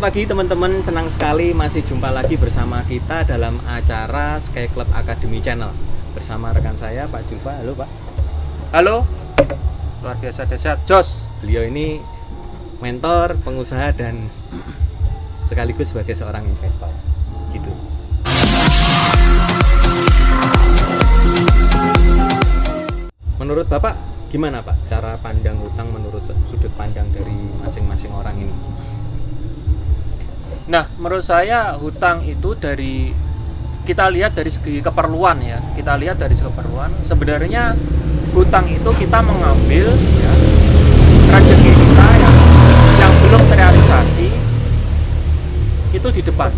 Selamat pagi teman-teman, senang sekali masih jumpa lagi bersama kita dalam acara Sky Club Academy Channel bersama rekan saya Pak Julfa. Halo Pak. Halo, luar biasa dahsyat, Jos. Beliau ini mentor, pengusaha dan sekaligus sebagai seorang investor. Gitu. Menurut Bapak gimana Pak cara pandang hutang menurut sudut pandang dari masing-masing orang ini? Nah, menurut saya hutang itu kita lihat dari segi keperluan ya. Kita lihat dari segi keperluan. Sebenarnya hutang itu kita mengambil ya, rezeki kita yang belum terrealisasi itu di depan.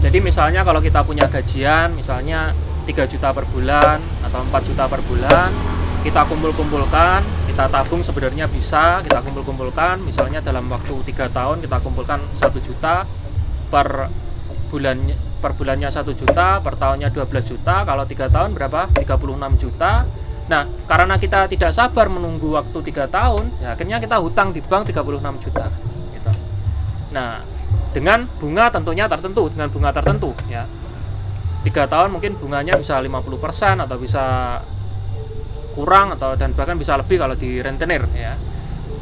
Jadi misalnya kalau kita punya gajian, misalnya 3 juta per bulan atau 4 juta per bulan, kita kumpul-kumpulkan, kita tabung sebenarnya bisa, kita kumpul-kumpulkan, misalnya dalam waktu 3 tahun kita kumpulkan 1 juta per bulannya 1 juta, per tahunnya 12 juta, kalau 3 tahun berapa? 36 juta. Nah, karena kita tidak sabar menunggu waktu 3 tahun, ya akhirnya kita hutang di bank 36 juta gitu. Nah, dengan bunga tentunya tertentu, dengan bunga tertentu ya. 3 tahun mungkin bunganya bisa 50% atau bisa kurang atau dan bahkan bisa lebih kalau di rentenir ya.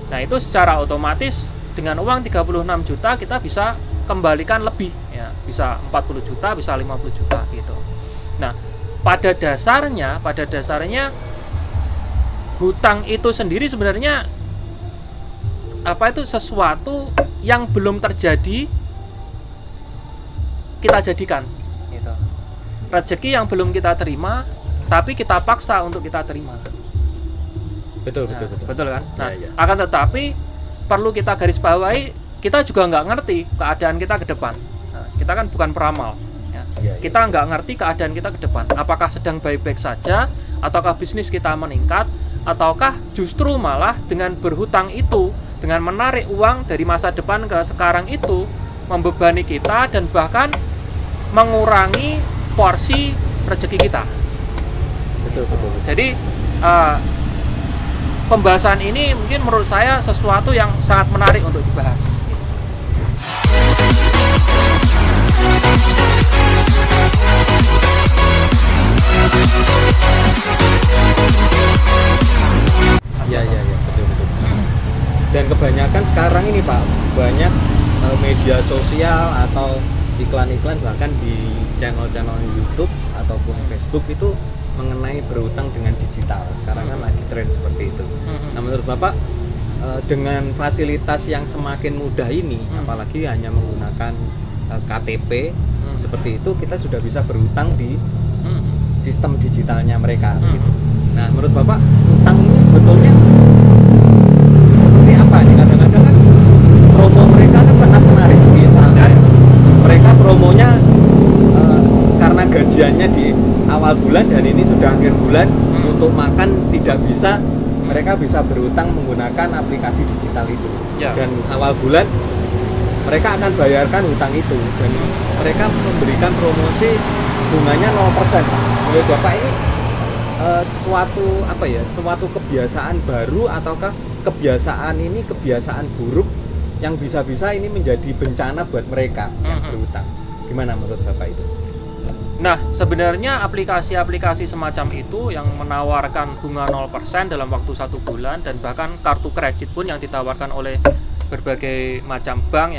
Nah, itu secara otomatis dengan uang 36 juta kita bisa kembalikan lebih ya, bisa 40 juta, bisa 50 juta gitu. Nah, pada dasarnya hutang itu sendiri sebenarnya itu sesuatu yang belum terjadi kita jadikan gitu. Rezeki yang belum kita terima tapi kita paksa untuk kita terima. Betul kan? Nah, ya. Akan tetapi perlu kita garis bawahi, kita juga nggak ngerti keadaan kita ke depan. Nah, kita kan bukan peramal. Ya. Kita nggak ngerti keadaan kita ke depan. Apakah sedang baik-baik saja, ataukah bisnis kita meningkat, ataukah justru malah dengan berhutang itu, dengan menarik uang dari masa depan ke sekarang itu, membebani kita dan bahkan mengurangi porsi rezeki kita. Betul. Jadi pembahasan ini mungkin menurut saya sesuatu yang sangat menarik untuk dibahas. Ya, betul. Dan kebanyakan sekarang ini Pak, banyak media sosial atau iklan-iklan bahkan di channel-channel YouTube ataupun Facebook itu mengenai berhutang dengan digital. Sekarang kan lagi tren seperti itu. Nah, menurut Bapak dengan fasilitas yang semakin mudah ini, apalagi hanya menggunakan KTP seperti itu, kita sudah bisa berhutang di sistem digitalnya mereka gitu. Nah, menurut Bapak hutang ini sebetulnya seperti apa nih? Kadang-kadang kan promo mereka kan sangat menarik. Misalkan mereka promonya karena gajiannya di awal bulan dan ini sudah akhir bulan, untuk makan tidak bisa, mereka bisa berhutang menggunakan aplikasi digital itu. Dan awal bulan mereka akan bayarkan hutang itu dan mereka memberikan promosi bunganya 0%. Menurut Bapak ini suatu kebiasaan baru ataukah kebiasaan buruk yang bisa-bisa ini menjadi bencana buat mereka yang berhutang? Gimana menurut Bapak itu? Nah, sebenarnya aplikasi-aplikasi semacam itu yang menawarkan bunga 0% dalam waktu 1 bulan dan bahkan kartu kredit pun yang ditawarkan oleh berbagai macam bank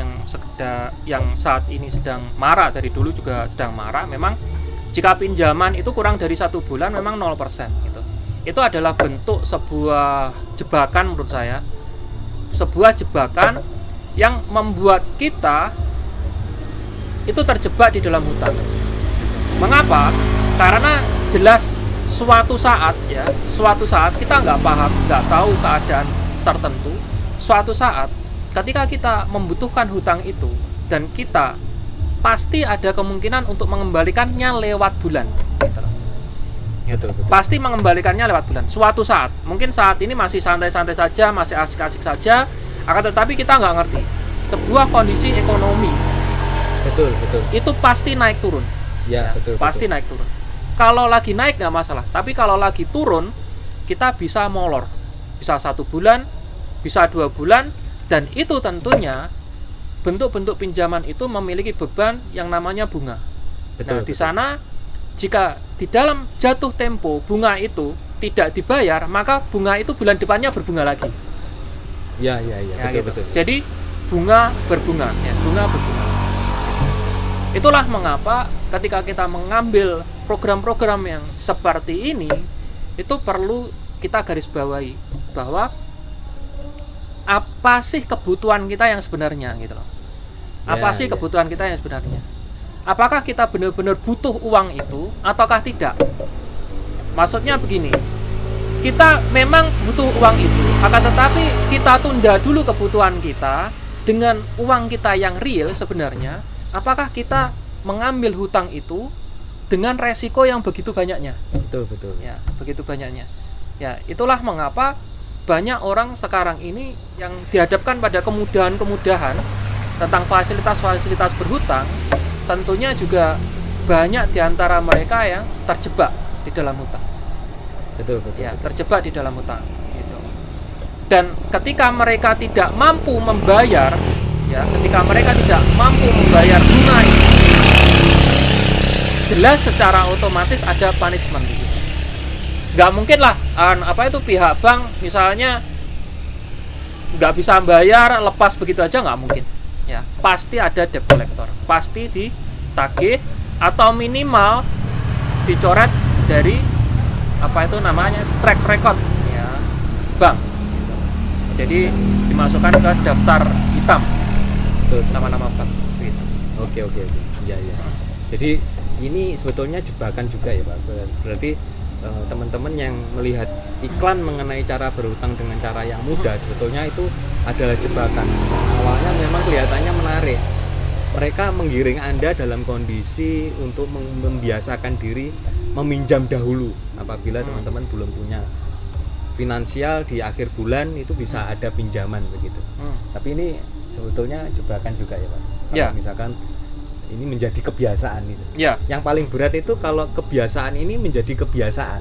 yang saat ini sedang marak, dari dulu juga sedang marak. Memang jika pinjaman itu kurang dari 1 bulan memang 0% gitu. Itu adalah bentuk sebuah jebakan menurut saya. Sebuah jebakan yang membuat kita itu terjebak di dalam hutang. Mengapa? Karena jelas suatu saat kita nggak paham, nggak tahu keadaan tertentu. Suatu saat ketika kita membutuhkan hutang itu dan kita pasti ada kemungkinan untuk mengembalikannya lewat bulan. Betul. Pasti mengembalikannya lewat bulan. Suatu saat, mungkin saat ini masih santai-santai saja, masih asik-asik saja, akan tetapi kita nggak ngerti sebuah kondisi ekonomi. Betul. Itu pasti naik turun. Ya, betul. Pasti naik turun. Kalau lagi naik nggak masalah, tapi kalau lagi turun kita bisa molor, bisa 1 bulan, bisa 2 bulan, dan itu tentunya bentuk-bentuk pinjaman itu memiliki beban yang namanya bunga. Betul, Nah, di sana jika di dalam jatuh tempo bunga itu tidak dibayar, maka bunga itu bulan depannya berbunga lagi. Ya, Ya, betul, gitu. betul. Jadi bunga berbunga, ya, bunga berbunga. Itulah mengapa ketika kita mengambil program-program yang seperti ini, itu perlu kita garis bawahi bahwa apa sih kebutuhan kita yang sebenarnya gitu loh. Apa sih kebutuhan kita yang sebenarnya? Apakah kita benar-benar butuh uang itu ataukah tidak? Maksudnya begini, kita memang butuh uang itu, akan tetapi kita tunda dulu kebutuhan kita dengan uang kita yang real sebenarnya. Apakah kita mengambil hutang itu dengan resiko yang begitu banyaknya? Betul. Ya, begitu banyaknya. Ya, itulah mengapa banyak orang sekarang ini yang dihadapkan pada kemudahan-kemudahan tentang fasilitas-fasilitas berhutang, tentunya juga banyak di antara mereka yang terjebak di dalam hutang. Betul. Ya, terjebak di dalam hutang gitu. Dan ketika mereka tidak mampu membayar, ya, ketika mereka tidak mampu membayar bunga itu, jelas secara otomatis ada punishment di situ. Nggak mungkin lah pihak bank misalnya nggak bisa bayar lepas begitu aja, nggak mungkin. Ya, pasti ada debt collector, pasti ditagih atau minimal dicoret dari track record ya bank. Jadi dimasukkan ke daftar hitam nama-nama bank gitu. Oke. Iya. Jadi ini sebetulnya jebakan juga ya Pak. Berarti teman-teman yang melihat iklan mengenai cara berhutang dengan cara yang mudah, sebetulnya itu adalah jebakan. Awalnya memang kelihatannya menarik. Mereka menggiring Anda dalam kondisi untuk membiasakan diri meminjam dahulu. Apabila teman-teman belum punya finansial, di akhir bulan itu bisa ada pinjaman begitu. Tapi ini sebetulnya jebakan juga ya Pak. Kalau misalkan ini menjadi kebiasaan itu. Ya. Yang paling berat itu kalau kebiasaan ini menjadi kebiasaan.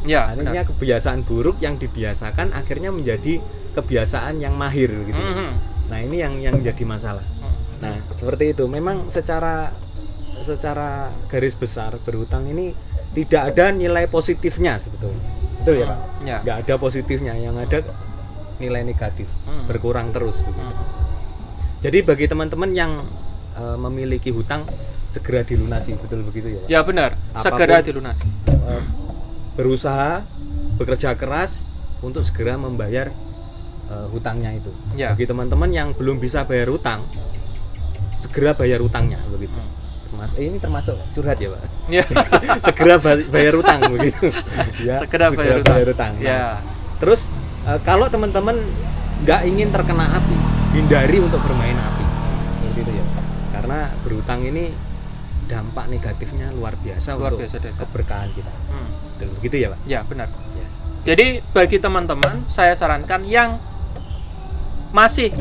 Ya, artinya kebiasaan buruk yang dibiasakan akhirnya menjadi kebiasaan yang mahir gitu. Nah, ini yang jadi masalah. Nah, seperti itu. Memang secara garis besar berhutang ini tidak ada nilai positifnya sebetulnya. Betul ya, Pak? Ya. Nggak ada positifnya, yang ada nilai negatif, berkurang terus begitu. Jadi bagi teman-teman yang memiliki hutang, segera dilunasi, betul begitu ya Pak? Ya benar, segera dilunasi. Berusaha, bekerja keras untuk segera membayar hutangnya itu. Ya. Bagi teman-teman yang belum bisa bayar hutang, segera bayar hutangnya begitu. Ini termasuk curhat ya Pak? Ya. Segera bayar hutang begitu. Ya, segera bayar hutang. Ya. Terus kalau teman-teman nggak ingin terkena api, hindari untuk bermain api. Begitu ya. Karena berhutang ini dampak negatifnya luar biasa untuk keberkahan kita. Begitu ya Pak? Ya benar. Ya. Jadi bagi teman-teman saya sarankan yang masih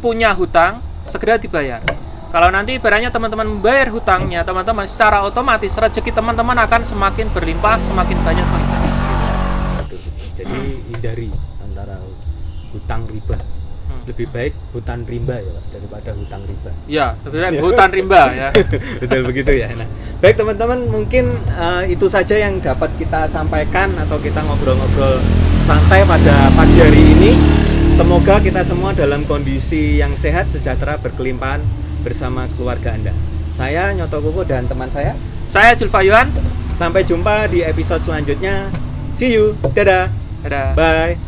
punya hutang segera dibayar. Kalau nanti ibaratnya teman-teman membayar hutangnya, teman-teman secara otomatis rezeki teman-teman akan semakin berlimpah, semakin banyak, semakin banyak. Jadi hindari antara hutang riba. Lebih baik hutan rimba ya Pak, daripada hutang riba. Ya, lebih baik hutan rimba ya. Betul begitu ya. Nah, baik teman-teman, mungkin itu saja yang dapat kita sampaikan atau kita ngobrol-ngobrol santai pada pagi hari ini. Semoga kita semua dalam kondisi yang sehat, sejahtera, berkelimpahan bersama keluarga Anda. Saya Nyoto Koko dan teman saya Julfayuan. Sampai jumpa di episode selanjutnya. See you. Dadah. Dadah. Bye.